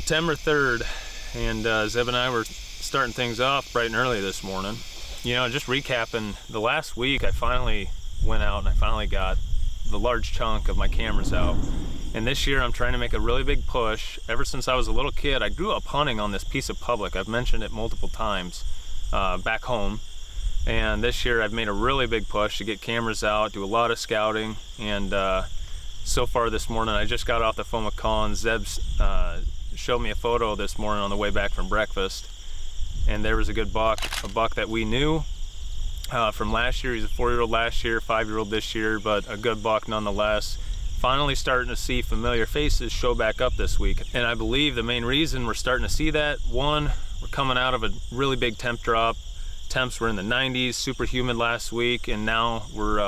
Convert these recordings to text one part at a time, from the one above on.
September 3rd, and Zeb and I were starting things off bright and early this morning. You know, just recapping the last week, I finally went out and I finally got the large chunk of my cameras out. And this year I'm trying to make a really big push. Ever since I was a little kid, I grew up hunting on this piece of public. I've mentioned it multiple times back home. And this year I've made a really big push to get cameras out, do a lot of scouting, and so far this morning I just got off the phone with Colin. Zeb's showed me a photo this morning on the way back from breakfast, and there was a good buck, a buck that we knew from last year. He's a 4-year-old last year, 5-year-old this year, but a good buck nonetheless. Finally starting to see familiar faces show back up this week, and I believe the main reason we're starting to see that, one, we're coming out of a really big temp drop. Temps were in the 90s, super humid last week, and now we're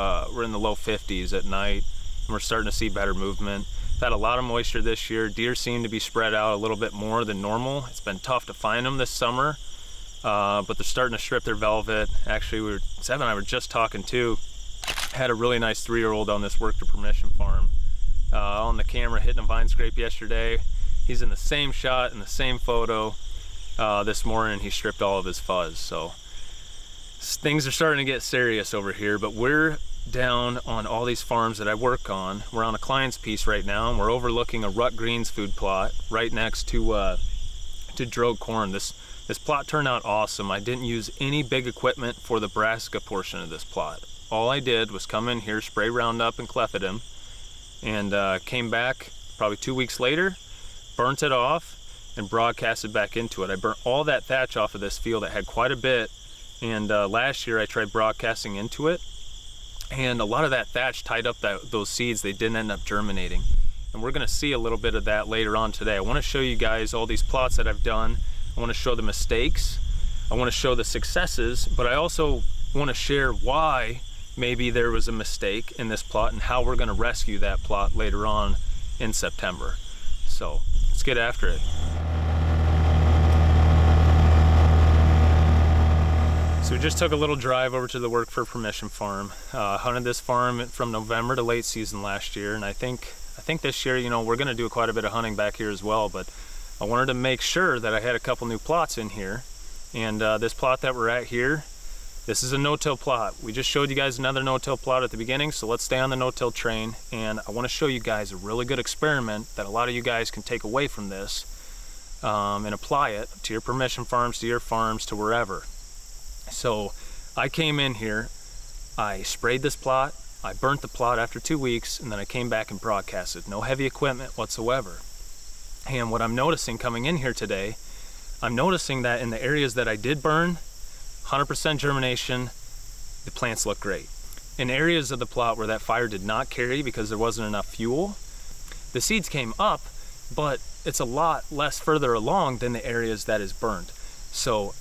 in the low 50s at night, and we're starting to see better movement. We've had a lot of moisture this year. Deer seem to be spread out a little bit more than normal. It's been tough to find them this summer, but they're starting to strip their velvet. Actually, Zeb and I were just talking too. Had a really nice 3-year-old on this work to permission farm on the camera hitting a vine scrape yesterday. He's in the same shot in the same photo this morning. He stripped all of his fuzz, so things are starting to get serious over here. But we're down on all these farms that I work on. We're on a client's piece right now, and we're overlooking a rut greens food plot right next to drove corn. This plot turned out awesome. I didn't use any big equipment for the brassica portion of this plot. All I did was come in here, spray Roundup and clethodim, and came back probably 2 weeks later, burnt it off, and broadcasted back into it. I burnt all that thatch off of this field that had quite a bit, and last year I tried broadcasting into it, and a lot of that thatch tied up those seeds. They didn't end up germinating, and we're going to see a little bit of that later on today. I want to show you guys all these plots that I've done. I want to show the mistakes, I want to show the successes, but I also want to share why maybe there was a mistake in this plot and how we're going to rescue that plot later on in September. So let's get after it. So we just took a little drive over to the Work for Permission farm. Hunted this farm from November to late season last year, and I think this year, you know, we're going to do quite a bit of hunting back here as well, but I wanted to make sure that I had a couple new plots in here. And this plot that we're at here, this is a no-till plot. We just showed you guys another no-till plot at the beginning, so let's stay on the no-till train. And I want to show you guys a really good experiment that a lot of you guys can take away from this and apply it to your permission farms, to your farms, to wherever. So I came in here, I sprayed this plot, I burnt the plot after 2 weeks, and then I came back and broadcasted. No heavy equipment whatsoever. And what I'm noticing coming in here today, I'm noticing that in the areas that I did burn, 100% germination, the plants look great. In areas of the plot where that fire did not carry because there wasn't enough fuel, the seeds came up, but it's a lot less further along than the areas that is burned. So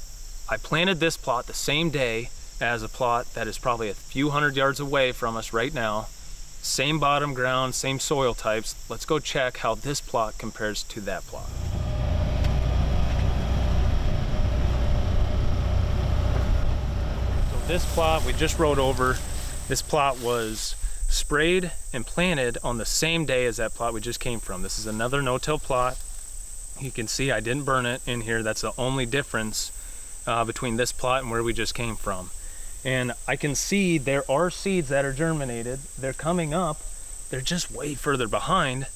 I planted this plot the same day as a plot that is probably a few hundred yards away from us right now. Same bottom ground, same soil types. Let's go check how this plot compares to that plot. So this plot we just rode over, this plot was sprayed and planted on the same day as that plot we just came from. This is another no-till plot. You can see I didn't burn it in here. That's the only difference between this plot and where we just came from. And I can see there are seeds that are germinated. They're coming up. They're just way further behind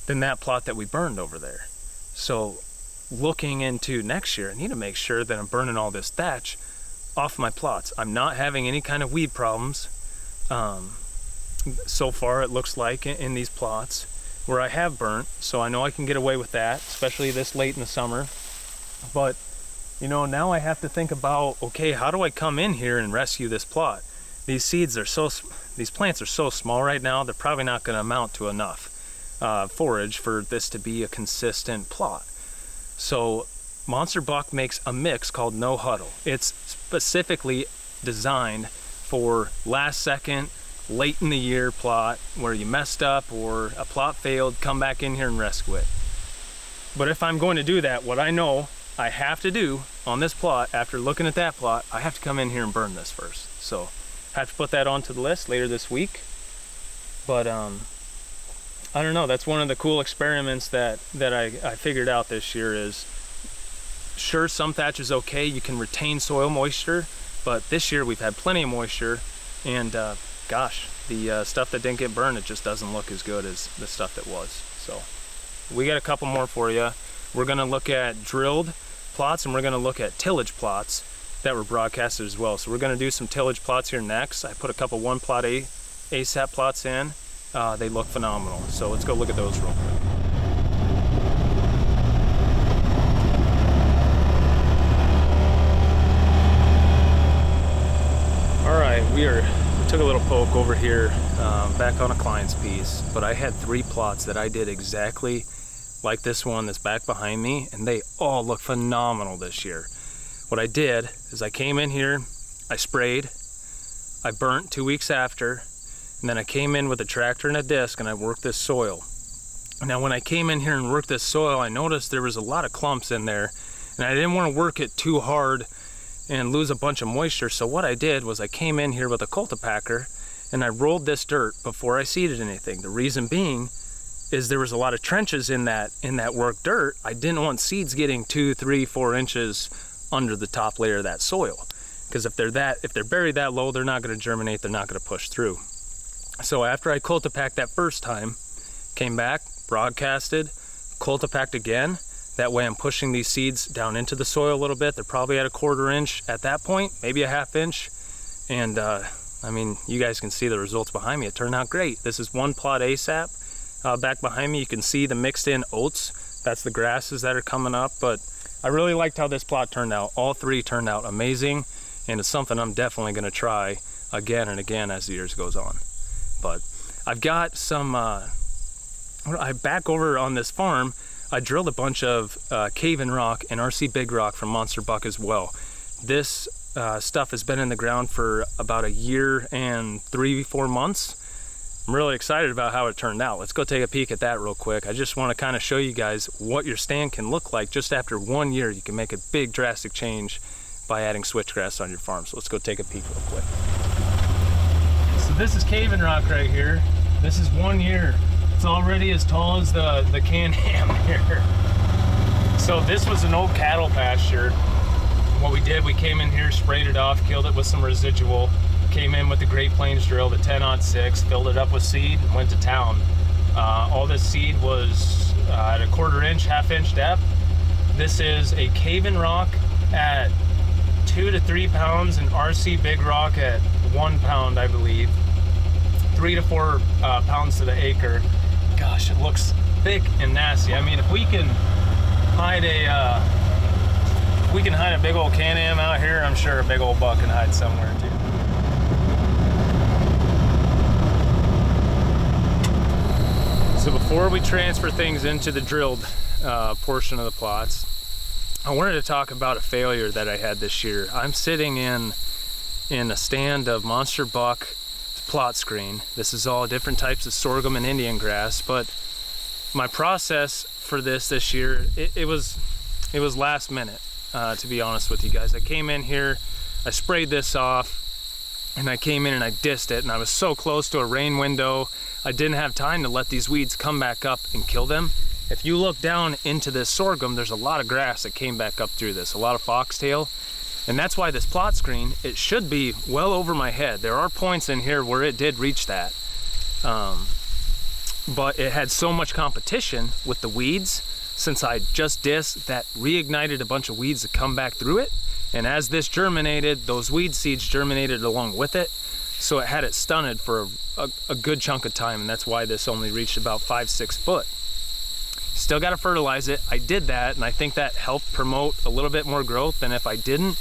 than that plot that we burned over there. So looking into next year, I need to make sure that I'm burning all this thatch off my plots. I'm not having any kind of weed problems. So far it looks like in these plots where I have burnt, so I know I can get away with that, especially this late in the summer. But you know, now I have to think about, okay, how do I come in here and rescue this plot? These seeds are these plants are so small right now, they're probably not going to amount to enough forage for this to be a consistent plot. So Monster Buck makes a mix called No Huddle. It's specifically designed for last second, late in the year plot where you messed up or a plot failed, come back in here and rescue it. But if I'm going to do that, what I know I have to do on this plot, after looking at that plot, I have to come in here and burn this first. So I have to put that onto the list later this week. But I don't know, that's one of the cool experiments that I figured out this year is, sure, some thatch is okay, you can retain soil moisture, but this year we've had plenty of moisture, and gosh, the stuff that didn't get burned, it just doesn't look as good as the stuff that was. So we got a couple more for you. We're gonna look at drilled plots, and we're gonna look at tillage plots that were broadcasted as well. So we're gonna do some tillage plots here next. I put a couple 1-plot ASAP plots in. They look phenomenal. So let's go look at those real quick. All right, we took a little poke over here, back on a client's piece, but I had 3 plots that I did exactly like this one that's back behind me, and they all look phenomenal this year. What I did is I came in here, I sprayed, I burnt 2 weeks after, and then I came in with a tractor and a disc and I worked this soil. Now when I came in here and worked this soil, I noticed there was a lot of clumps in there, and I didn't want to work it too hard and lose a bunch of moisture. So what I did was I came in here with a cultipacker and I rolled this dirt before I seeded anything. The reason being is there was a lot of trenches in that worked dirt. I didn't want seeds getting 2, 3, 4 inches under the top layer of that soil, because if they're buried that low, they're not going to germinate, they're not going to push through. So after I cultipacked that first time, came back, broadcasted, cultipacked again. That way I'm pushing these seeds down into the soil a little bit. They're probably at a 1/4 inch at that point, maybe a 1/2 inch. And I mean, you guys can see the results behind me. It turned out great. This is 1-plot ASAP. Back behind me, you can see the mixed in oats. That's the grasses that are coming up. But I really liked how this plot turned out. All 3 turned out amazing. And it's something I'm definitely gonna try again and again as the years goes on. But I've got some, back over on this farm, I drilled a bunch of cave-in rock and RC Big Rock from Monster Buck as well. This stuff has been in the ground for about 1 year and 3-4 months. I'm really excited about how it turned out. Let's go take a peek at that real quick. I just want to kind of show you guys what your stand can look like just after 1 year. You can make a big drastic change by adding switchgrass on your farm. So let's go take a peek real quick. So this is cave-in rock right here. This is 1 year. It's already as tall as the Can-Am here. So this was an old cattle pasture. What we did, we came in here, sprayed it off, killed it with some residual, came in with the Great Plains drill, the 10-06, filled it up with seed, and went to town. All this seed was at a 1/4 inch, 1/2 inch depth. This is a cave-in rock at 2 to 3 pounds, and RC Big Rock at 1 pound, I believe. 3 to 4 pounds to the acre. Gosh, it looks thick and nasty. I mean, if we can hide a big old Can-Am out here, I'm sure a big old buck can hide somewhere too. So before we transfer things into the drilled portion of the plots, I wanted to talk about a failure that I had this year. I'm sitting in a stand of Monster Buck plot screen. This is all different types of sorghum and Indian grass, but my process for this year, it was last minute, to be honest with you guys. I came in here, I sprayed this off, and I came in and I dissed it, and I was so close to a rain window, I didn't have time to let these weeds come back up and kill them. If you look down into this sorghum, there's a lot of grass that came back up through this, a lot of foxtail. And that's why this plot screen, it should be well over my head. There are points in here where it did reach that. But it had so much competition with the weeds, since I just dissed, that reignited a bunch of weeds to come back through it. And as this germinated, those weed seeds germinated along with it. So it had it stunted for a good chunk of time, and that's why this only reached about 5-6 foot. Still got to fertilize it. I did that, and I think that helped promote a little bit more growth than if I didn't.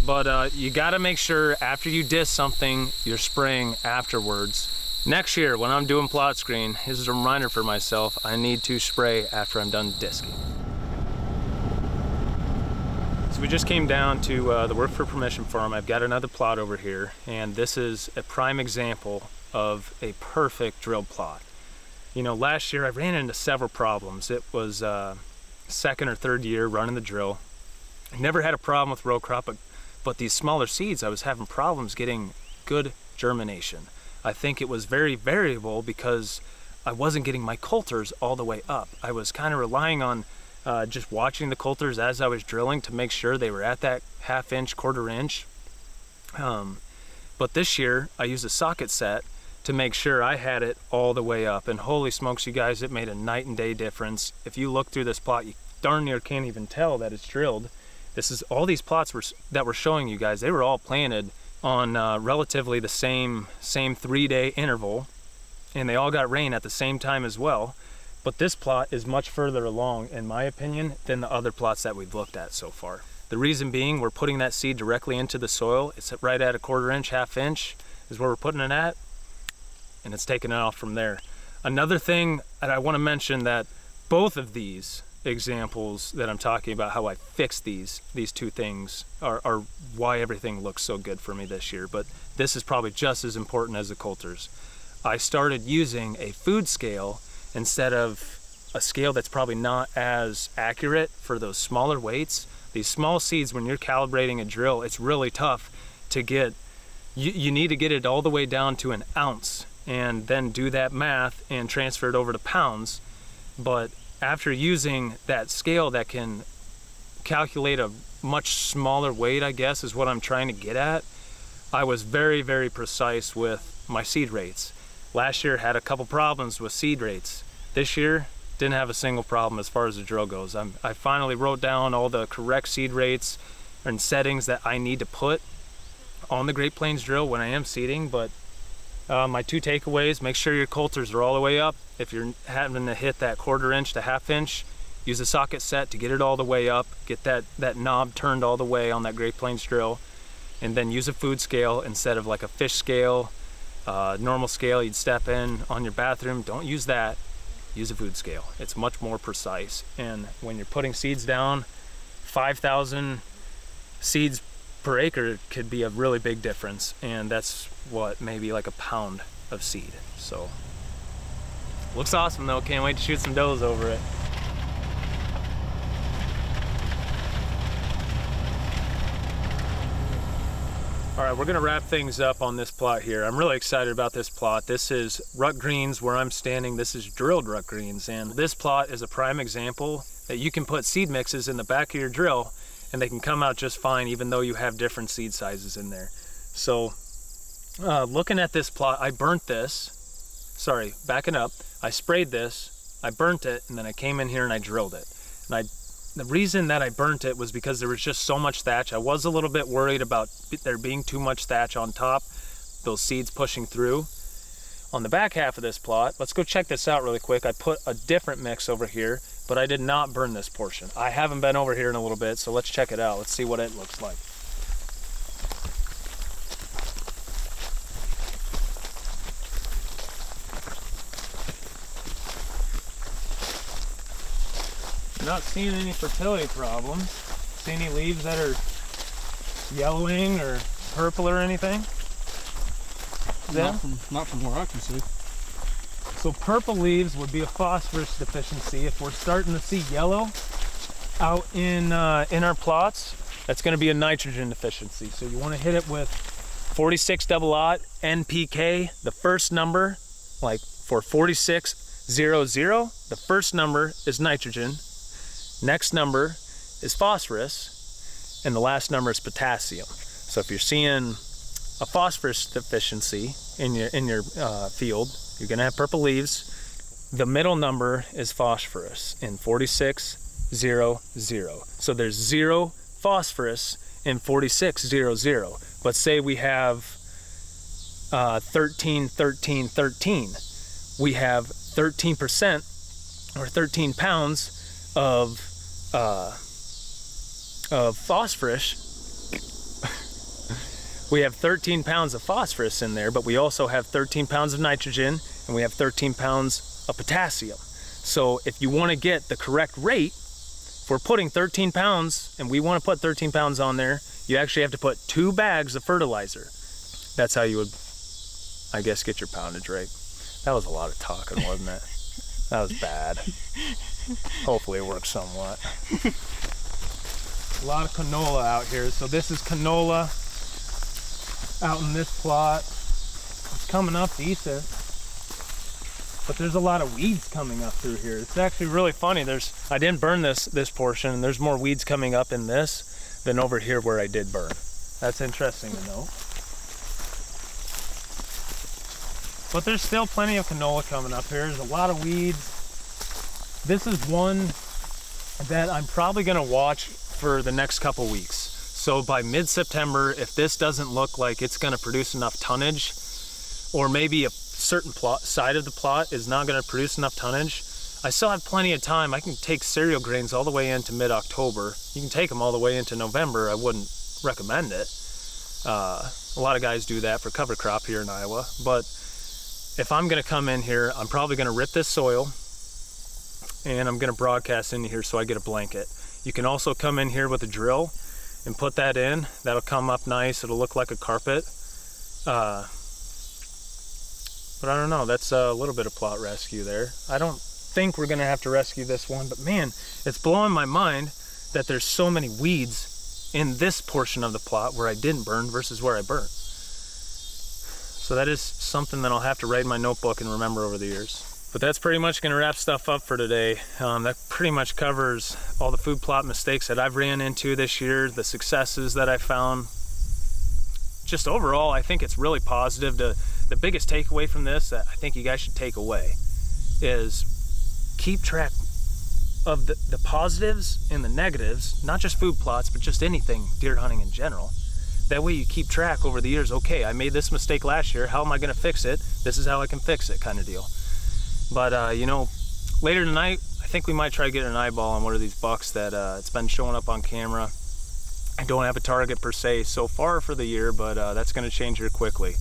But you got to make sure after you diss something, you're spraying afterwards. Next year, when I'm doing plot screen, here's a reminder for myself, I need to spray after I'm done disking. So we just came down to the Work for Permission farm. I've got another plot over here, and this is a prime example of a perfect drilled plot. You know, last year I ran into several problems. It was 2nd or 3rd year running the drill. I never had a problem with row crop, but these smaller seeds, I was having problems getting good germination. I think it was very variable because I wasn't getting my coulters all the way up. I was kind of relying on just watching the coulters as I was drilling to make sure they were at that 1/2 inch, 1/4 inch. But this year I used a socket set to make sure I had it all the way up, and holy smokes, you guys, it made a night and day difference. If you look through this plot, you darn near can't even tell that it's drilled. This is all these plots that we're showing you guys, they were all planted on relatively the same 3-day interval, and they all got rain at the same time as well. But this plot is much further along, in my opinion, than the other plots that we've looked at so far. The reason being, we're putting that seed directly into the soil. It's right at a 1/4 inch, 1/2 inch is where we're putting it at, and it's taking it off from there. Another thing that I want to mention, that both of these examples that I'm talking about, how I fixed these two things, are why everything looks so good for me this year. But this is probably just as important as the coulters. I started using a food scale instead of a scale that's probably not as accurate for those smaller weights. These small seeds, when you're calibrating a drill, it's really tough to get. You need to get it all the way down to an ounce and then do that math and transfer it over to pounds. But after using that scale that can calculate a much smaller weight, I guess is what I'm trying to get at, I was very, very precise with my seed rates. Last year had a couple problems with seed rates. This year didn't have a single problem as far as the drill goes. I finally wrote down all the correct seed rates and settings that I need to put on the Great Plains drill when I am seeding. But my 2 takeaways: make sure your coulters are all the way up. If you're having to hit that 1/4 inch to 1/2 inch, use a socket set to get it all the way up, get that knob turned all the way on that Great Plains drill, and then use a food scale instead of like a fish scale, normal scale you'd step in on your bathroom. Don't use that. Use a food scale. It's much more precise. And when you're putting seeds down, 5,000 seeds per acre could be a really big difference. And that's what, maybe like a pound of seed. So, looks awesome though. Can't wait to shoot some does over it. All right, we're gonna wrap things up on this plot here. I'm really excited about this plot. This is rut greens where I'm standing. This is drilled rut greens, and this plot is a prime example that you can put seed mixes in the back of your drill and they can come out just fine even though you have different seed sizes in there. So looking at this plot, I burnt this. Sorry, backing up. I sprayed this, I burnt it, and then I came in here and I drilled it. And the reason that I burnt it was because there was just so much thatch. I was a little bit worried about there being too much thatch on top, those seeds pushing through. On the back half of this plot, let's go check this out really quick. I put a different mix over here, but I did not burn this portion. I haven't been over here in a little bit, so let's check it out. Let's see what it looks like. Not seeing any fertility problems. See any leaves that are yellowing or purple or anything? Not from where I can see. So purple leaves would be a phosphorus deficiency. If we're starting to see yellow out in our plots, that's going to be a nitrogen deficiency. So you want to hit it with 46-00 NPK. The first number, like for 4600, the first number is nitrogen. Next number is phosphorus, and the last number is potassium. So if you're seeing a phosphorus deficiency in your field, you're gonna have purple leaves. The middle number is phosphorus in 4600. So there's 0 phosphorus in 4600. But say we have 13, 13, 13. We have 13% or 13 pounds of phosphorus. We have 13 pounds of phosphorus in there, but we also have 13 pounds of nitrogen and we have 13 pounds of potassium. So if you want to get the correct rate for putting 13 pounds, and we want to put 13 pounds on there, you actually have to put 2 bags of fertilizer. That's how you would, I guess, get your poundage rate. That was a lot of talking, wasn't it? That was bad. Hopefully it works somewhat. A lot of canola out here. So this is canola out in this plot. It's coming up decent. but there's a lot of weeds coming up through here. It's actually really funny. I didn't burn this portion, and there's more weeds coming up in this than over here where I did burn. That's interesting to know. But there's still plenty of canola coming up here. There's a lot of weeds. This is one that I'm probably gonna watch for the next couple weeks. So by mid-September, if this doesn't look like it's gonna produce enough tonnage, or maybe a certain side of the plot is not gonna produce enough tonnage, I still have plenty of time. I can take cereal grains all the way into mid-October. You can take them all the way into November. I wouldn't recommend it. A lot of guys do that for cover crop here in Iowa. But if I'm gonna come in here, I'm probably gonna rip this soil and I'm gonna broadcast into here so I get a blanket. You can also come in here with a drill and put that in. That'll come up nice. It'll look like a carpet. But I don't know, that's a little bit of plot rescue there. I don't think we're gonna have to rescue this one, but man, it's blowing my mind that there's so many weeds in this portion of the plot where I didn't burn versus where I burnt. So that is something that I'll have to write in my notebook and remember over the years. But that's pretty much gonna wrap stuff up for today. That pretty much covers all the food plot mistakes that I've ran into this year, the successes that I found. Just overall, I think it's really positive. The biggest takeaway from this that I think you guys should take away is keep track of the positives and the negatives, not just food plots, but just anything deer hunting in general. That way you keep track over the years. Okay, I made this mistake last year. How am I gonna fix it? This is how I can fix it, kind of deal. But you know, later tonight, I think we might try to get an eyeball on one of these bucks that it's been showing up on camera. I don't have a target per se so far for the year, but that's gonna change here quickly.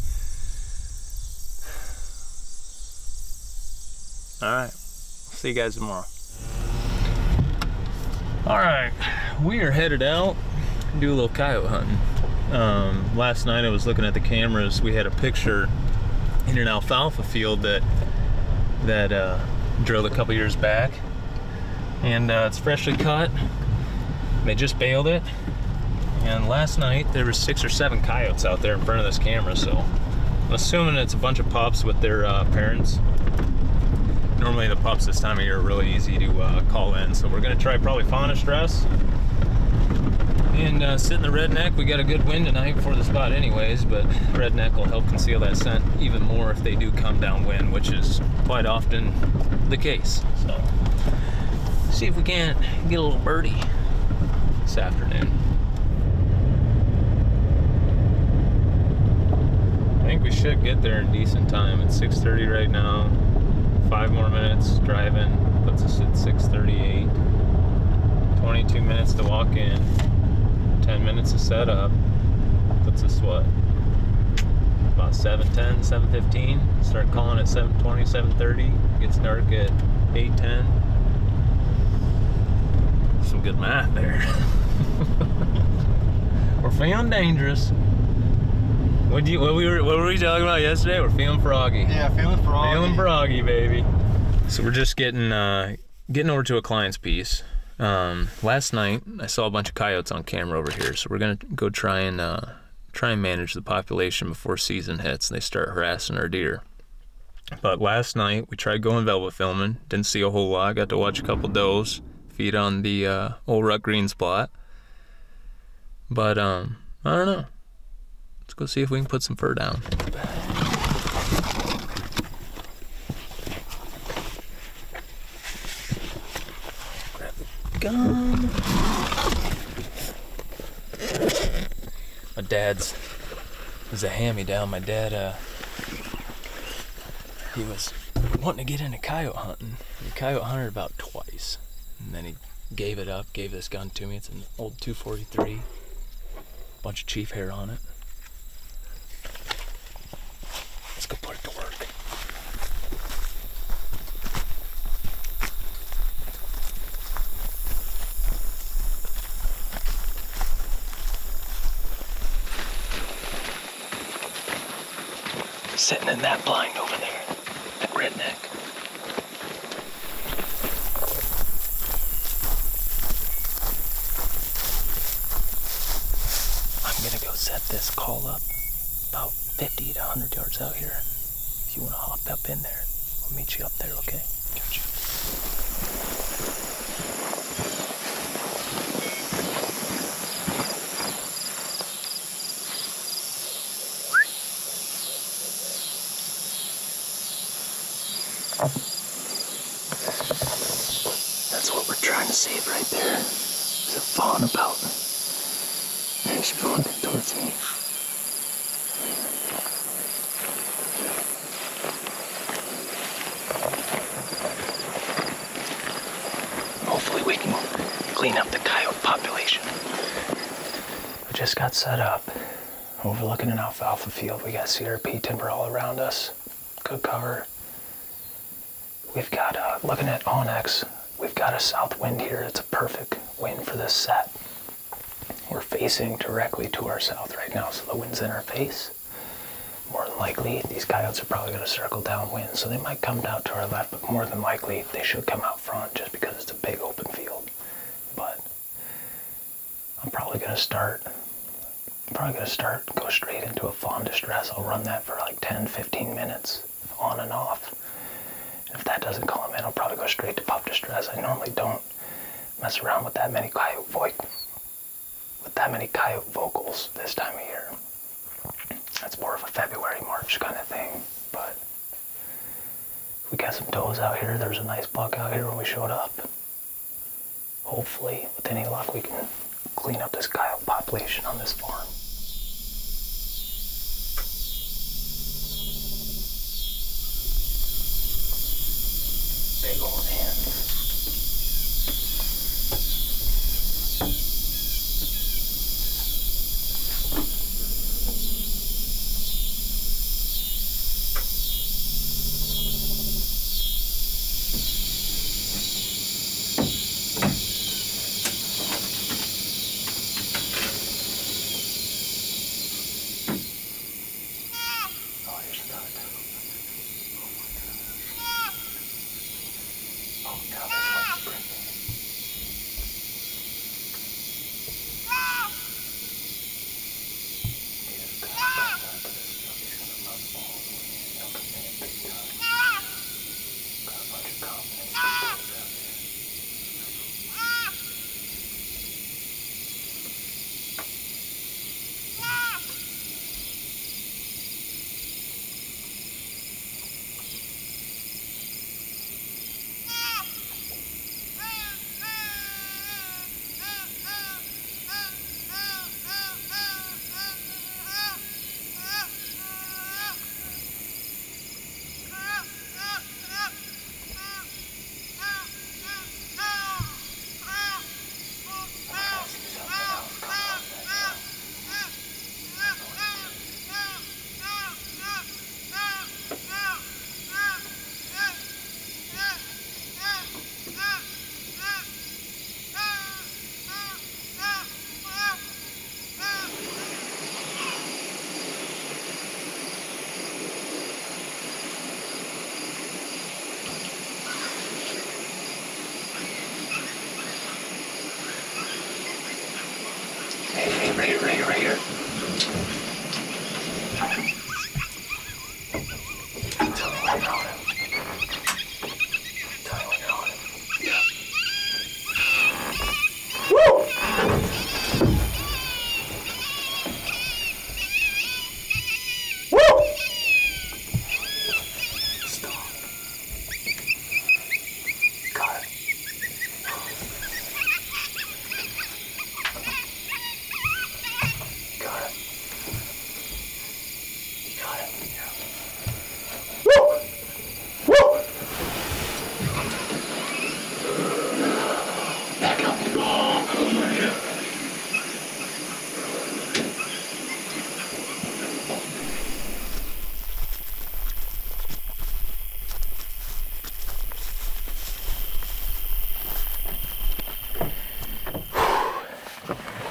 All right, see you guys tomorrow. All right, we are headed out and do a little coyote hunting. Last night I was looking at the cameras. We had a picture in an alfalfa field that drilled a couple years back, and it's freshly cut. They just baled it, and last night there were 6 or 7 coyotes out there in front of this camera. So I'm assuming it's a bunch of pups with their parents. Normally the pups this time of year are really easy to call in, so we're gonna try probably fauna stress and sit in the redneck. We got a good wind tonight for the spot anyways, but redneck will help conceal that scent even more if they do come downwind, which is quite often the case. So see if we can't get a little birdie this afternoon. I think we should get there in decent time. It's 6:30 right now. 5 more minutes driving puts us at 6:38. 22 minutes to walk in. 10 minutes to set up. Puts us what? About 7:10, 7:15. Start calling at 7:20, 7:30. Gets dark at 8:10. Some good math there. We're feeling dangerous. What were we talking about yesterday? We're feeling froggy. Yeah, feeling froggy. Feeling froggy, baby. So we're just getting over to a client's piece. Last night I saw a bunch of coyotes on camera over here, so we're gonna go try and manage the population before season hits and they start harassing our deer. But last night we tried going velvet filming, didn't see a whole lot. Got to watch a couple does feed on the old Rut Greens plot. But I don't know. Let's go see if we can put some fur down. Grab the gun. My dad's is a hand-me-down. My dad, he was wanting to get into coyote hunting. He coyote hunted about twice, and then he gave it up. Gave this gun to me. It's an old 243. Bunch of chief hair on it. Let's go put it to work. Sitting in that blind over there, that redneck. I'm gonna go set this call up about 50 to 100 yards out here. If you want to hop up in there, I'll meet you up there, okay? Gotcha. That's what we're trying to save right there. There's a fawn about. There she's walking towards me. Hopefully we can clean up the coyote population. We just got set up, overlooking an alfalfa field. We got CRP timber all around us. Good cover. We've got, looking at Onyx, we've got a south wind here. It's a perfect wind for this set. We're facing directly to our south right now, so the wind's in our face. More than likely, these coyotes are probably going to circle downwind, so they might come down to our left, but more than likely, they should come out front just because it's a big open field. But I'm probably going to start, go straight into a fawn distress. I'll run that for like 10-15 minutes, on and off. If that doesn't call him in, I'll probably go straight to pup distress. I normally don't mess around with that many coyote vocals this time of year. That's more of a February, March kind of thing. But we got some does out here. There was a nice buck out here when we showed up. Hopefully, with any luck, we can clean up this coyote population on this farm. Big old hands. Right here. Tell me when you're on him. Tell me when you're on him. Yeah. Woo! Woo! Stop. Got it.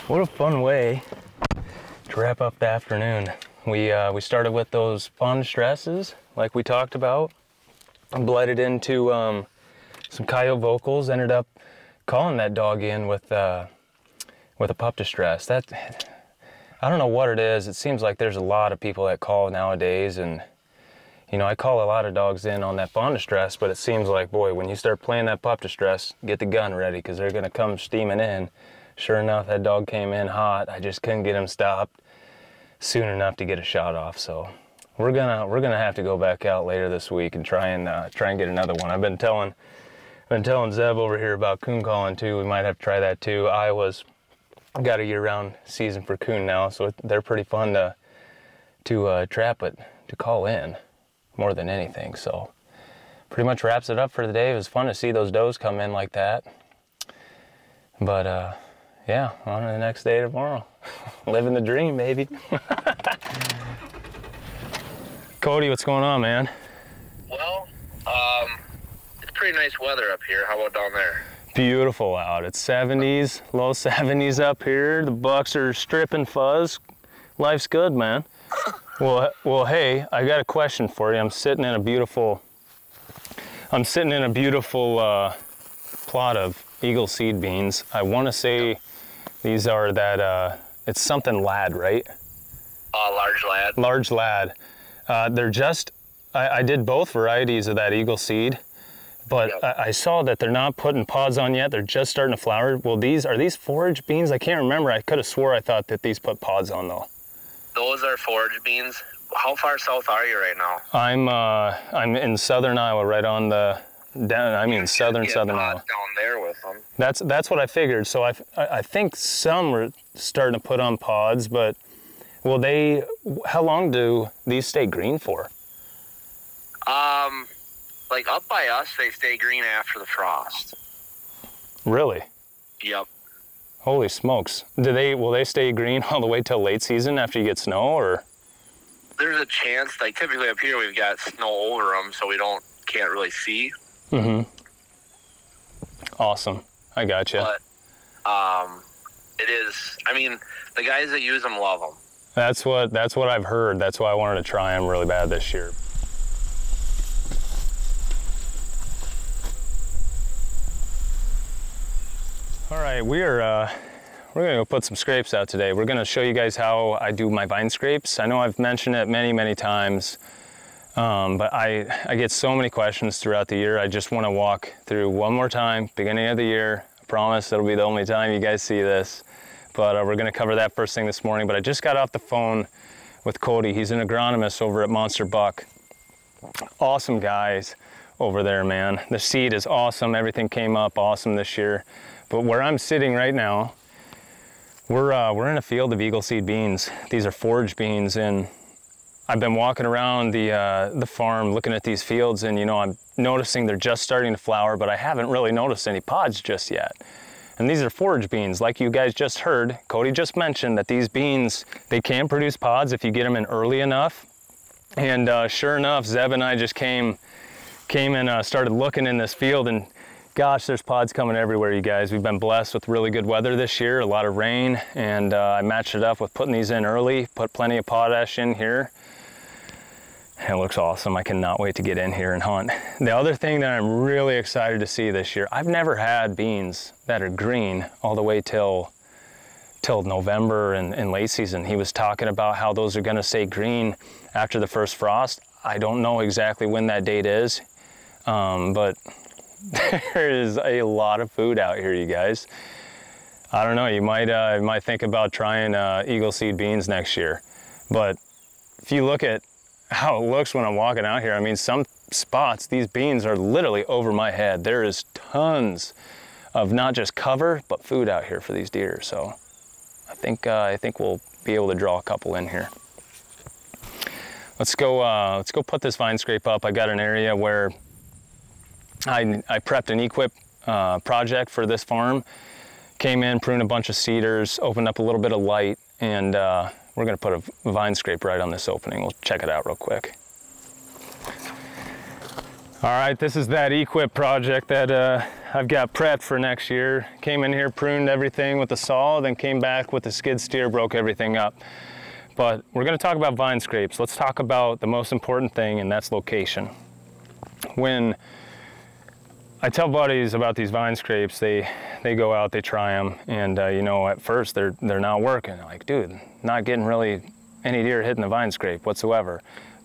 What a fun way to wrap up the afternoon. We started with those fawn distresses, like we talked about, and blended into some coyote vocals. Ended up calling that dog in with a pup distress. That, I don't know what it is. It seems like there's a lot of people that call nowadays, and You know, I call a lot of dogs in on that fawn distress, but it seems like, boy, when you start playing that pup distress, get the gun ready because they're going to come steaming in. Sure enough, that dog came in hot. I just couldn't get him stopped soon enough to get a shot off. So we're gonna have to go back out later this week and try and get another one. I've been telling Zeb over here about coon calling too. We might have to try that too. Iowa's got a year-round season for coon now, so they're pretty fun to trap, but to call in more than anything. So pretty much wraps it up for the day. It was fun to see those does come in like that. But yeah, on to the next day tomorrow. Living the dream, baby. Cody, what's going on, man? Well, it's pretty nice weather up here. How about down there? Beautiful out. It's 70s, low 70s up here. The bucks are stripping fuzz. Life's good, man. Well, hey, I got a question for you. I'm sitting in a beautiful plot of Eagle seed beans. I want to say these are that, it's something lad, right? Large lad. Large lad. They're just, I did both varieties of that Eagle seed, but yep. I saw that they're not putting pods on yet. They're just starting to flower. Well, are these forage beans? I can't remember. I could have swore I thought that these put pods on though. Those are forage beans. How far south are you right now? I'm in southern Iowa, right on the southern Iowa. Down there with them. That's what I figured. So I think some are starting to put on pods, but how long do these stay green for? Like up by us, they stay green after the frost. Really? Yep. Holy smokes. Will they stay green all the way till late season after you get snow, or? There's a chance. Like typically up here we've got snow over them, so we can't really see. Mm-hmm. Awesome. I gotcha. But it is. I mean, the guys that use them love them. That's what I've heard. That's why I wanted to try them really bad this year. All right, we're gonna go put some scrapes out today. We're gonna show you guys how I do my vine scrapes. I know I've mentioned it many times, but I get so many questions throughout the year. I just want to walk through one more time, beginning of the year. I promise it'll be the only time you guys see this. But we're gonna cover that first thing this morning. But I just got off the phone with Cody. He's an agronomist over at Monster Buck. Awesome guys over there, man. The seed is awesome. Everything came up awesome this year. But where I'm sitting right now, we're in a field of Eagle seed beans. These are forage beans, and I've been walking around the farm looking at these fields, and you know, I'm noticing they're just starting to flower, but I haven't really noticed any pods just yet. And these are forage beans. Like you guys just heard, Cody just mentioned that these beans, they can produce pods if you get them in early enough. And sure enough, Zeb and I just came and started looking in this field, and gosh, there's pods coming everywhere, you guys. We've been blessed with really good weather this year, a lot of rain, and I matched it up with putting these in early, put plenty of potash in here. It looks awesome. I cannot wait to get in here and hunt. The other thing that I'm really excited to see this year, I've never had beans that are green all the way till November and late season. He was talking about how those are gonna stay green after the first frost. I don't know exactly when that date is, but there is a lot of food out here, you guys. I don't know, you might think about trying Eagle seed beans next year. But if you look at how it looks when I'm walking out here, I mean, some spots, these beans are literally over my head. There is tons of not just cover, but food out here for these deer. So I think we'll be able to draw a couple in here. Let's go put this vine scrape up. I got an area where I prepped an equip project for this farm. Came in, pruned a bunch of cedars, opened up a little bit of light, and we're gonna put a vine scrape right on this opening. We'll check it out real quick. All right, this is that equip project that I've got prepped for next year. Came in here, pruned everything with the saw, then came back with the skid steer, broke everything up. But we're gonna talk about vine scrapes. Let's talk about the most important thing, and that's location. When I tell buddies about these vine scrapes, they go out, they try them, and you know, at first they're not working. Like, dude, not getting really any deer hitting the vine scrape whatsoever.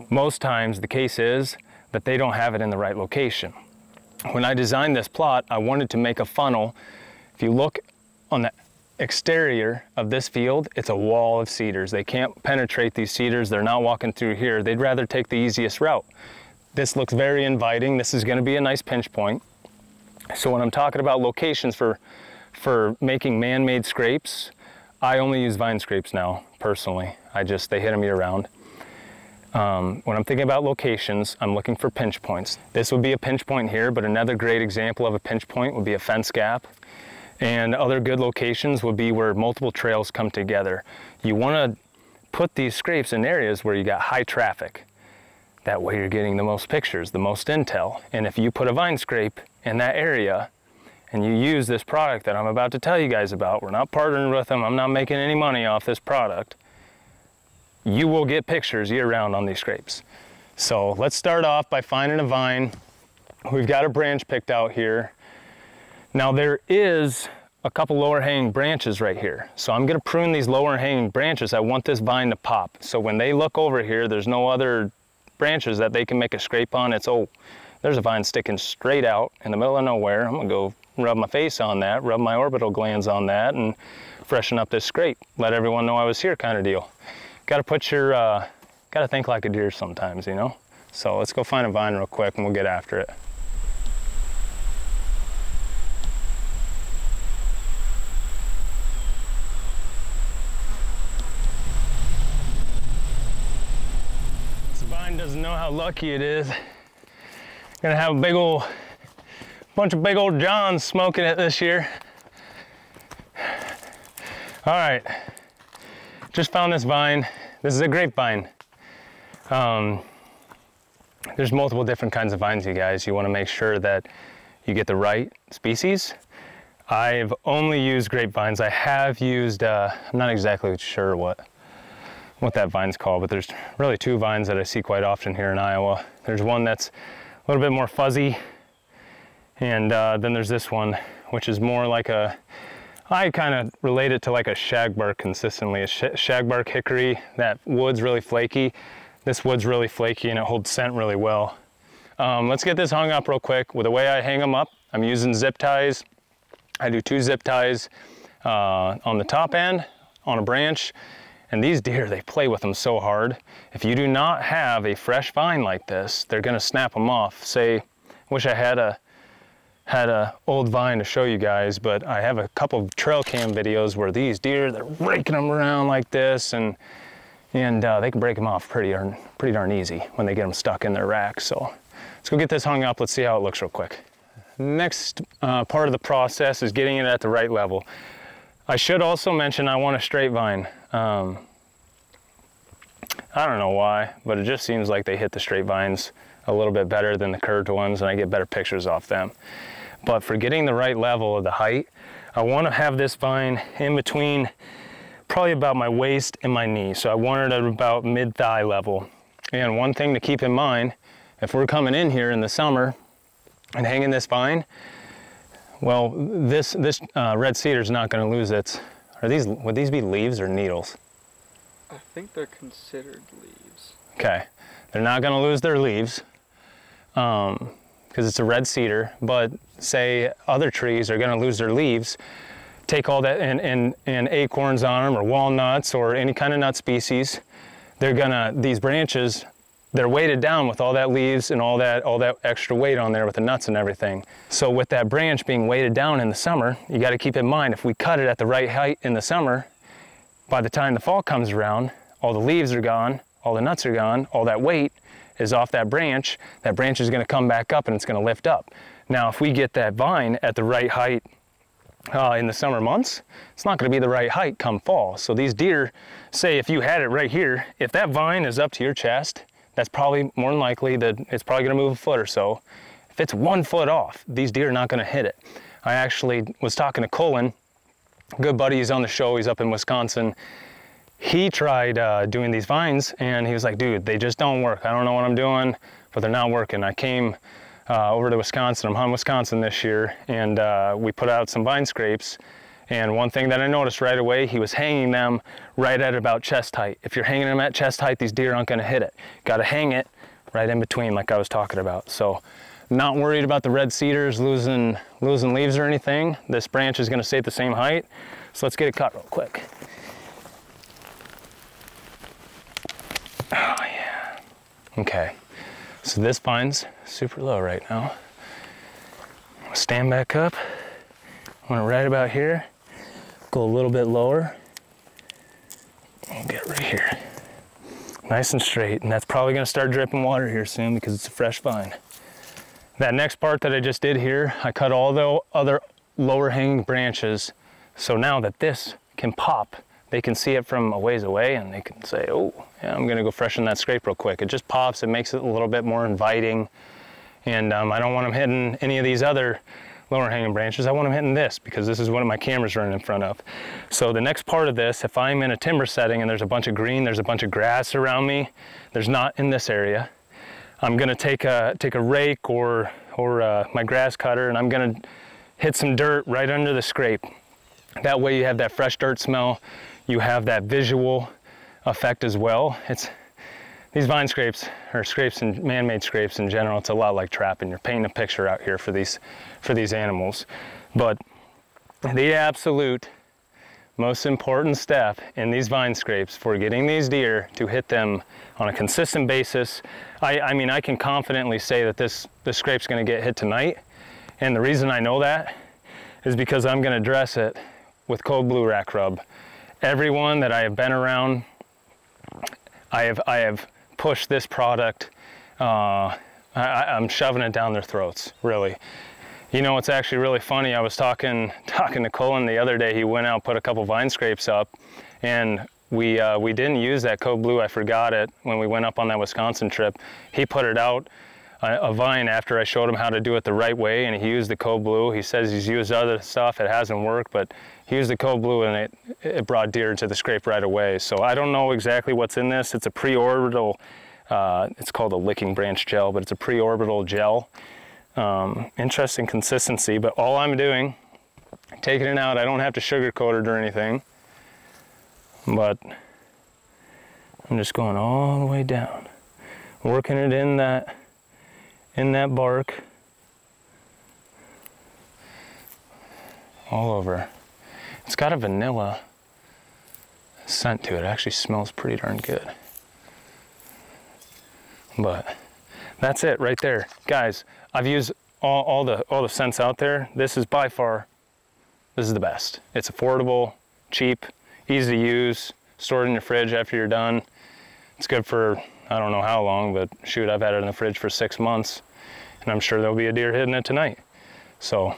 Most times the case is that they don't have it in the right location. When I designed this plot, I wanted to make a funnel. If you look on the exterior of this field, it's a wall of cedars. They can't penetrate these cedars. They're not walking through here. They'd rather take the easiest route. This looks very inviting. This is going to be a nice pinch point. So when I'm talking about locations for making man-made scrapes, I only use vine scrapes now, personally. They hit them year round. When I'm thinking about locations, I'm looking for pinch points. This would be a pinch point here, but another great example of a pinch point would be a fence gap. And other good locations would be where multiple trails come together. You want to put these scrapes in areas where you got high traffic. That way you're getting the most pictures, the most intel. And if you put a vine scrape in that area and you use this product that I'm about to tell you guys about, we're not partnering with them, I'm not making any money off this product, you will get pictures year round on these scrapes. So let's start off by finding a vine. We've got a branch picked out here. Now there is a couple lower hanging branches right here. So I'm gonna prune these lower hanging branches. I want this vine to pop. So when they look over here, there's no other branches that they can make a scrape on. It's, oh, there's a vine sticking straight out in the middle of nowhere. I'm gonna go rub my face on that, rub my orbital glands on that, and freshen up this scrape. Let everyone know I was here kind of deal. Gotta put your, gotta think like a deer sometimes, you know? So let's go find a vine real quick and we'll get after it. Doesn't know how lucky it is. Gonna have a bunch of big old Johns smoking it this year. All right, just found this vine. This is a grapevine. There's multiple different kinds of vines, you guys. You want to make sure that you get the right species. I've only used grapevines. I have used, I'm not exactly sure what that vine's called, but there's really two vines that I see quite often here in Iowa. There's one that's a little bit more fuzzy, and then there's this one, which is more like I kind of relate it to like a shagbark consistently. A shagbark hickory, that wood's really flaky. This wood's really flaky and it holds scent really well. Let's get this hung up real quick. With the way I hang them up, I'm using zip ties. I do 2 zip ties on the top end, on a branch. And these deer, they play with them so hard. If you do not have a fresh vine like this, they're gonna snap them off. Say, wish I had a old vine to show you guys, but I have a couple of trail cam videos where these deer, they're raking them around like this, and they can break them off pretty darn easy when they get them stuck in their rack. So let's go get this hung up. Let's see how it looks real quick. Next part of the process is getting it at the right level. I should also mention I want a straight vine. I don't know why, but it just seems like they hit the straight vines a little bit better than the curved ones, and I get better pictures off them. But for getting the right level of the height, I want to have this vine in between probably about my waist and my knee. So I want it at about mid-thigh level. And one thing to keep in mind, if we're coming in here in the summer and hanging this vine, well, this red cedar is not going to lose its. Would these be leaves or needles? I think they're considered leaves. Okay, they're not going to lose their leaves because it's a red cedar. But say other trees are going to lose their leaves. Take all that and acorns on them, or walnuts, or any kind of nut species. These branches, they're weighted down with all that leaves and all that extra weight on there with the nuts and everything. So with that branch being weighted down in the summer, you got to keep in mind, if we cut it at the right height in the summer, by the time the fall comes around, all the leaves are gone, all the nuts are gone, all that weight is off that branch is going to come back up and it's going to lift up. Now, if we get that vine at the right height in the summer months, it's not going to be the right height come fall. So these deer, say if you had it right here, if that vine is up to your chest, that's probably more than likely that it's probably going to move a foot or so. If it's 1 foot off, these deer are not going to hit it. I actually was talking to Colin, good buddy, he's on the show, he's up in Wisconsin. He tried doing these vines and he was like, dude, they just don't work. I don't know what I'm doing, but they're not working. I came over to Wisconsin. I'm hunting Wisconsin this year, and we put out some vine scrapes, And one thing that I noticed right away, he was hanging them right at about chest height. If you're hanging them at chest height, these deer aren't gonna hit it. Gotta hang it right in between like I was talking about. So not worried about the red cedars losing leaves or anything. This branch is gonna stay at the same height. So let's get it cut real quick. Oh yeah. Okay, so this vine's super low right now. Stand back up. I want it right about here. Go a little bit lower. And get right here. Nice and straight, and that's probably gonna start dripping water here soon because it's a fresh vine. That next part that I just did here, I cut all the other lower hanging branches. So now that this can pop, they can see it from a ways away and they can say, oh, yeah, I'm gonna go freshen that scrape real quick. It just pops, it makes it a little bit more inviting. And I don't want them hitting any of these other lower hanging branches. I want them hitting this because this is what my camera's running in front of. So the next part of this, if I'm in a timber setting and there's a bunch of green, there's a bunch of grass around me, there's not in this area, I'm gonna take a rake or my grass cutter and I'm gonna hit some dirt right under the scrape. That way you have that fresh dirt smell, you have that visual effect as well. These vine scrapes, or scrapes and man-made scrapes in general, it's a lot like trapping. You're painting a picture out here for these animals. But the absolute most important step in these vine scrapes for getting these deer to hit them on a consistent basis, I mean, I can confidently say that this scrape's gonna get hit tonight. And the reason I know that is because I'm gonna dress it with cold blue rack rub. Everyone that I have been around, I have pushed this product. I'm shoving it down their throats, really. You know, it's actually really funny. I was talking to Colin the other day. He went out, put a couple vine scrapes up, and we didn't use that code blue. I forgot it when we went up on that Wisconsin trip. He put it out a vine after I showed him how to do it the right way, and he used the code blue. He says he's used other stuff. It hasn't worked, but he used the code blue and it brought deer to the scrape right away. So I don't know exactly what's in this. It's a preorbital, it's called a licking branch gel, but it's a preorbital gel. Interesting consistency, but all I'm doing, taking it out, I don't have to sugarcoat it or anything, but I'm just going all the way down, working it in that bark, all over. It's got a vanilla scent to it. It actually smells pretty darn good. But that's it right there. Guys, I've used all the scents out there. This is by far, this is the best. It's affordable, cheap, easy to use, stored in your fridge after you're done. It's good for, I don't know how long, but shoot, I've had it in the fridge for 6 months, and I'm sure there'll be a deer hitting it tonight. So,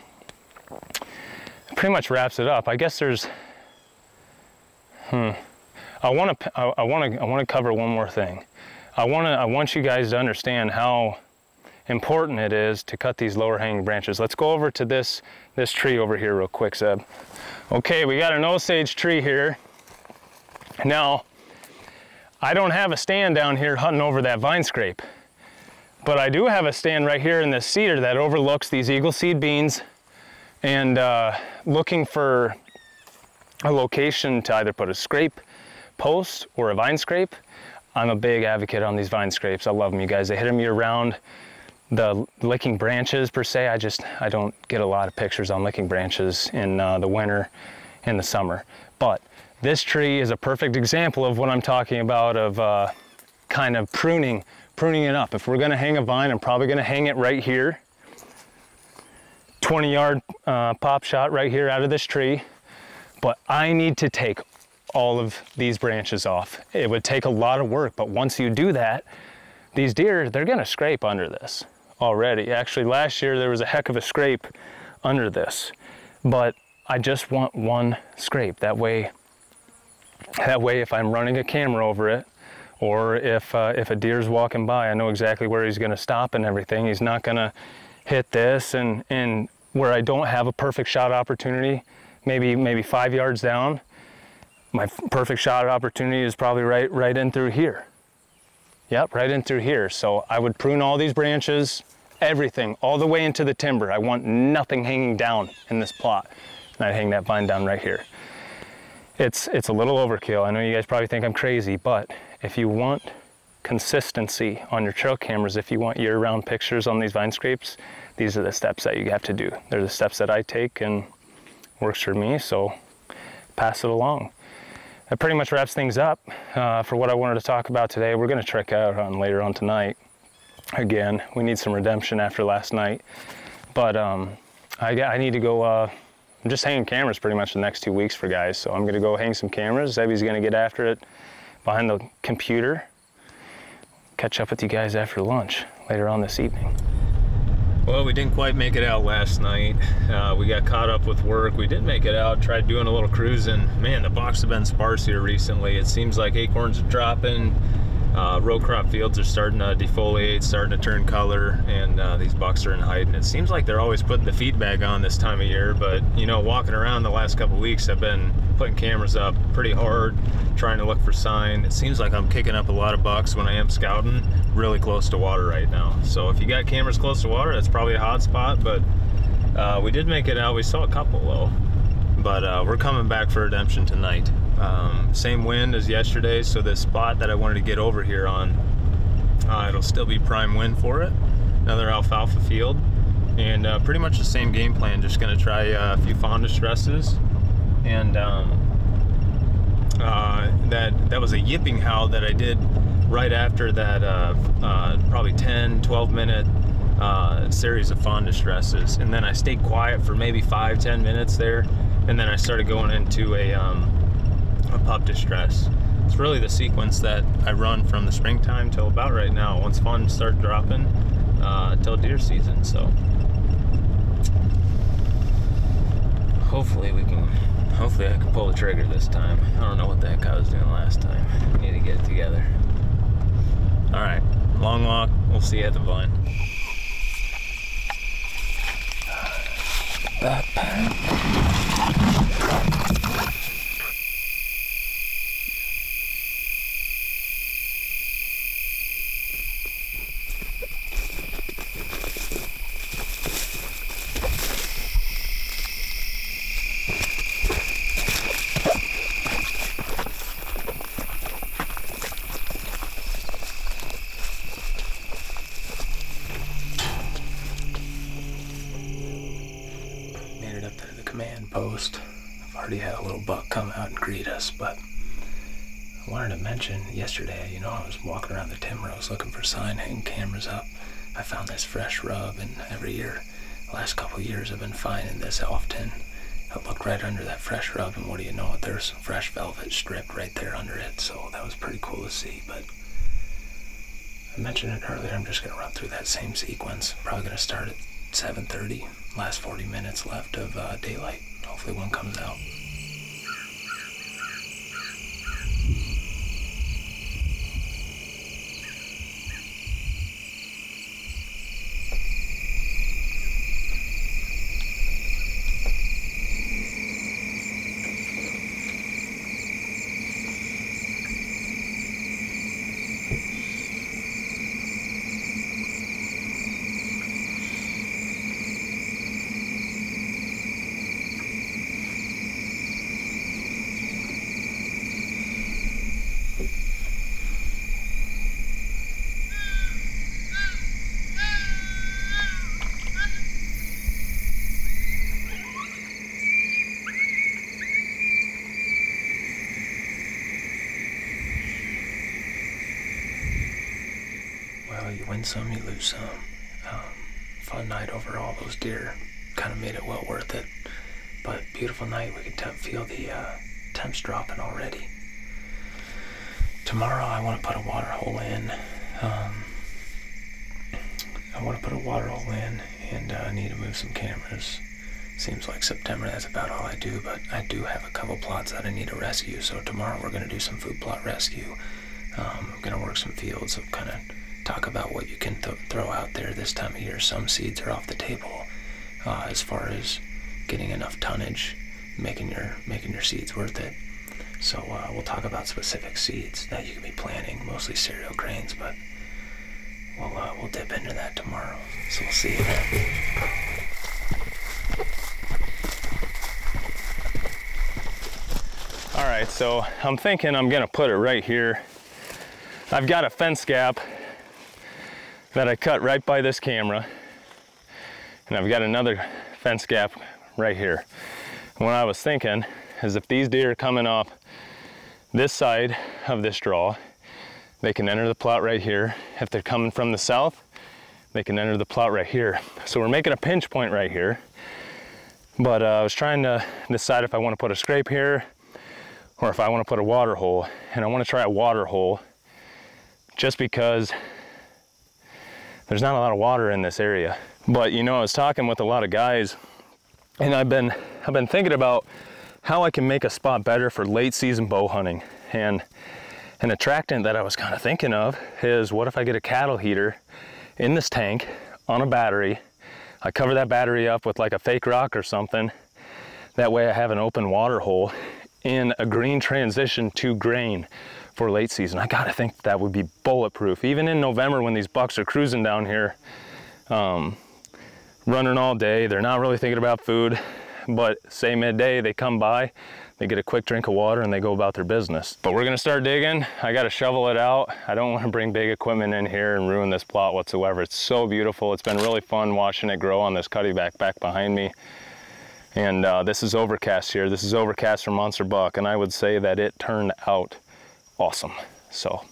it pretty much wraps it up. I guess there's, I want to cover one more thing. I want you guys to understand how important it is to cut these lower hanging branches. Let's go over to this tree over here real quick, Zeb. Okay, we got an Osage tree here. Now, I don't have a stand down here hunting over that vine scrape, but I do have a stand right here in this cedar that overlooks these eagle seed beans, and looking for a location to either put a scrape post or a vine scrape. I'm a big advocate on these vine scrapes. I love them, you guys. They hit them year round. The licking branches per se, I don't get a lot of pictures on licking branches in the winter and the summer. But this tree is a perfect example of what I'm talking about, of kind of pruning it up. If we're gonna hang a vine, I'm probably gonna hang it right here. 20-yard pop shot right here out of this tree. But I need to take all of these branches off. It would take a lot of work, but once you do that, these deer, they're gonna scrape under this already. Actually, last year there was a heck of a scrape under this, but I just want one scrape. That way if I'm running a camera over it, or if a deer's walking by, I know exactly where he's gonna stop and everything. He's not gonna hit this, and where I don't have a perfect shot opportunity, maybe 5 yards down, my perfect shot opportunity is probably right in through here. Yep, right in through here. So I would prune all these branches, everything, all the way into the timber. I want nothing hanging down in this plot. and I'd hang that vine down right here. It's a little overkill. I know you guys probably think I'm crazy, but if you want consistency on your trail cameras, if you want year-round pictures on these vine scrapes, these are the steps that you have to do. They're the steps that I take and works for me, so pass it along. That pretty much wraps things up for what I wanted to talk about today. We're gonna trek out on later on tonight. Again, we need some redemption after last night, but I need to go, I'm just hanging cameras pretty much the next 2 weeks for guys, so I'm gonna go hang some cameras. Zebby's gonna get after it behind the computer. Catch up with you guys after lunch later on this evening. Well, we didn't quite make it out last night. We got caught up with work. We did make it out, tried doing a little cruising. Man, the bucks have been sparse here recently. It seems like acorns are dropping. Row crop fields are starting to defoliate, starting to turn color, and these bucks are in height. And it seems like they're always putting the feed bag on this time of year, but you know, walking around the last couple weeks, I've been putting cameras up pretty hard, trying to look for sign. It seems like I'm kicking up a lot of bucks when I am scouting really close to water right now. So if you got cameras close to water, that's probably a hot spot, but we did make it out. We saw a couple though, but we're coming back for redemption tonight. Same wind as yesterday, so this spot that I wanted to get over here on, it'll still be prime wind for it. Another alfalfa field, and pretty much the same game plan. Just gonna try a few fawn distresses, and that was a yipping howl that I did right after that probably 10-12 minute series of fawn distresses, and then I stayed quiet for maybe 5-10 minutes there, and then I started going into a pup distress. It's really the sequence that I run from the springtime till about right now, once fawn start dropping till deer season. So hopefully I can pull the trigger this time. I don't know what the heck I was doing last time. I need to get it together. All right, long walk. We'll see you at the vine. Post. I've already had a little buck come out and greet us, but I wanted to mention yesterday, you know, I was walking around the timber, I was looking for sign, hanging cameras up. I found this fresh rub, and every year, the last couple of years, I've been finding this often. I looked right under that fresh rub, and what do you know, there's some fresh velvet stripped right there under it, so that was pretty cool to see. But I mentioned it earlier, I'm just going to run through that same sequence. Probably going to start at 7:30, last 40 minutes left of daylight. Hopefully one comes out. You win some, you lose some. Fun night overall. Those deer kind of made it well worth it. But beautiful night. We can feel the temps dropping already. Tomorrow I want to put a water hole in. And I need to move some cameras. Seems like September, that's about all I do, but I do have a couple plots that I need to rescue. So tomorrow we're going to do some food plot rescue. I'm going to work some fields, so kind of talk about what you can throw out there this time of year. Some seeds are off the table as far as getting enough tonnage, making your seeds worth it. So we'll talk about specific seeds that you can be planting, mostly cereal grains, but we'll dip into that tomorrow. So we'll see you then. All right, so I'm thinking I'm gonna put it right here. I've got a fence gap that I cut right by this camera, and I've got another fence gap right here. And what I was thinking is if these deer are coming off this side of this draw, they can enter the plot right here. If they're coming from the south, they can enter the plot right here. So we're making a pinch point right here, but I was trying to decide if I want to put a scrape here or if I want to put a water hole. And I want to try a water hole just because there's not a lot of water in this area. But you know, I was talking with a lot of guys, and I've been thinking about how I can make a spot better for late season bow hunting. And an attractant that I was kind of thinking of is, what if I get a cattle heater in this tank on a battery? I cover that battery up with like a fake rock or something. That way I have an open water hole in a green transition to grain for late season. I gotta think that would be bulletproof. Even in November when these bucks are cruising down here, running all day, they're not really thinking about food, but say midday they come by, they get a quick drink of water and they go about their business. But we're gonna start digging. I gotta shovel it out. I don't wanna bring big equipment in here and ruin this plot whatsoever. It's so beautiful. It's been really fun watching it grow on this cuttyback back behind me. And this is overcast here. This is overcast for monster buck, and I would say that it turned out awesome. So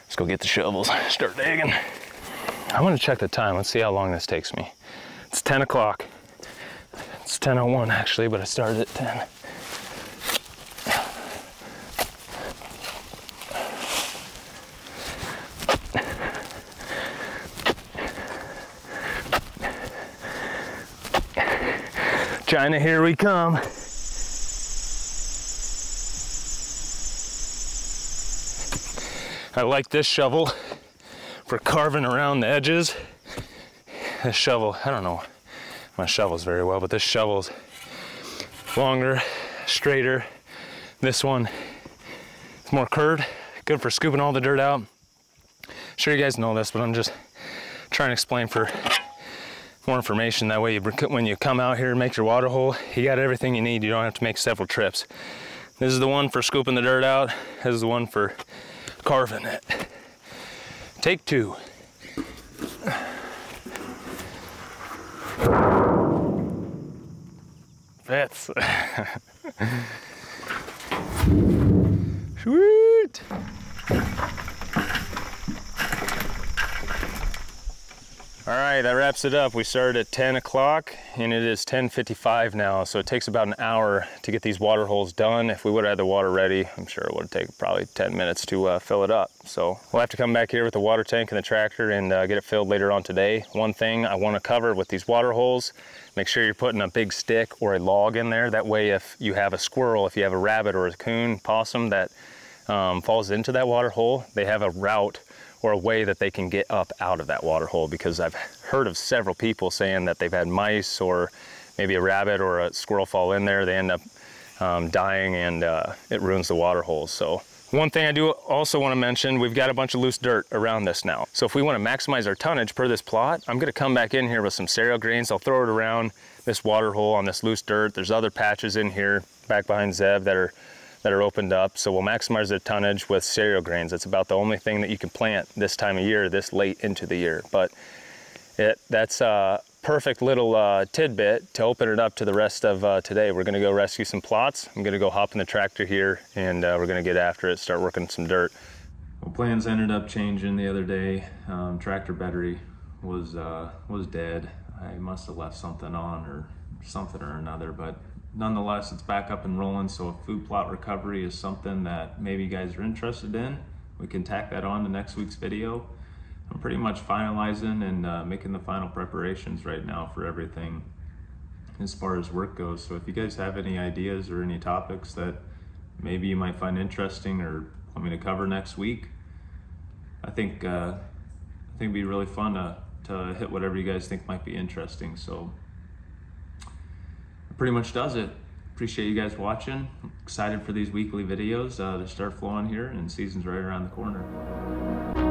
let's go get the shovels, start digging. I want to check the time. Let's see how long this takes me. It's 10 o'clock. It's 10:01 actually, but I started at 10. China, here we come. I like this shovel for carving around the edges. This shovel, I don't know my shovels very well, but this shovel's longer, straighter. This one is more curved, good for scooping all the dirt out. Sure you guys know this, but I'm just trying to explain for more information. That way when you come out here and make your water hole, you got everything you need. You don't have to make several trips. This is the one for scooping the dirt out. This is the one for carving it. Take two. Fits. Sweet. All right, that wraps it up. We started at 10 o'clock and it is 10:55 now. So it takes about an hour to get these water holes done. If we would have had the water ready, I'm sure it would have taken probably 10 minutes to fill it up. So we'll have to come back here with the water tank and the tractor and get it filled later on today. One thing I want to cover with these water holes, make sure you're putting a big stick or a log in there. That way if you have a squirrel, if you have a rabbit or a coon, possum that falls into that water hole, they have a route or a way that they can get up out of that water hole, because I've heard of several people saying that they've had mice or maybe a rabbit or a squirrel fall in there. They end up dying and it ruins the water holes. So one thing I do also want to mention, we've got a bunch of loose dirt around this now. So if we want to maximize our tonnage per this plot, I'm going to come back in here with some cereal grains. I'll throw it around this water hole on this loose dirt. There's other patches in here back behind Zeb that are opened up, so we'll maximize the tonnage with cereal grains. It's about the only thing that you can plant this time of year, this late into the year. But that's a perfect little tidbit to open it up to the rest of today. We're gonna go rescue some plots. I'm gonna go hop in the tractor here and we're gonna get after it, start working some dirt. Well, plans ended up changing the other day. Tractor battery was dead. I must have left something on or something or another, but nonetheless, it's back up and rolling. So if food plot recovery is something that maybe you guys are interested in, we can tack that on to next week's video. I'm pretty much finalizing and making the final preparations right now for everything as far as work goes. So if you guys have any ideas or any topics that maybe you might find interesting or want me to cover next week, I think it'd be really fun to hit whatever you guys think might be interesting. So pretty much does it. Appreciate you guys watching. Excited for these weekly videos to start flowing here, and season's right around the corner.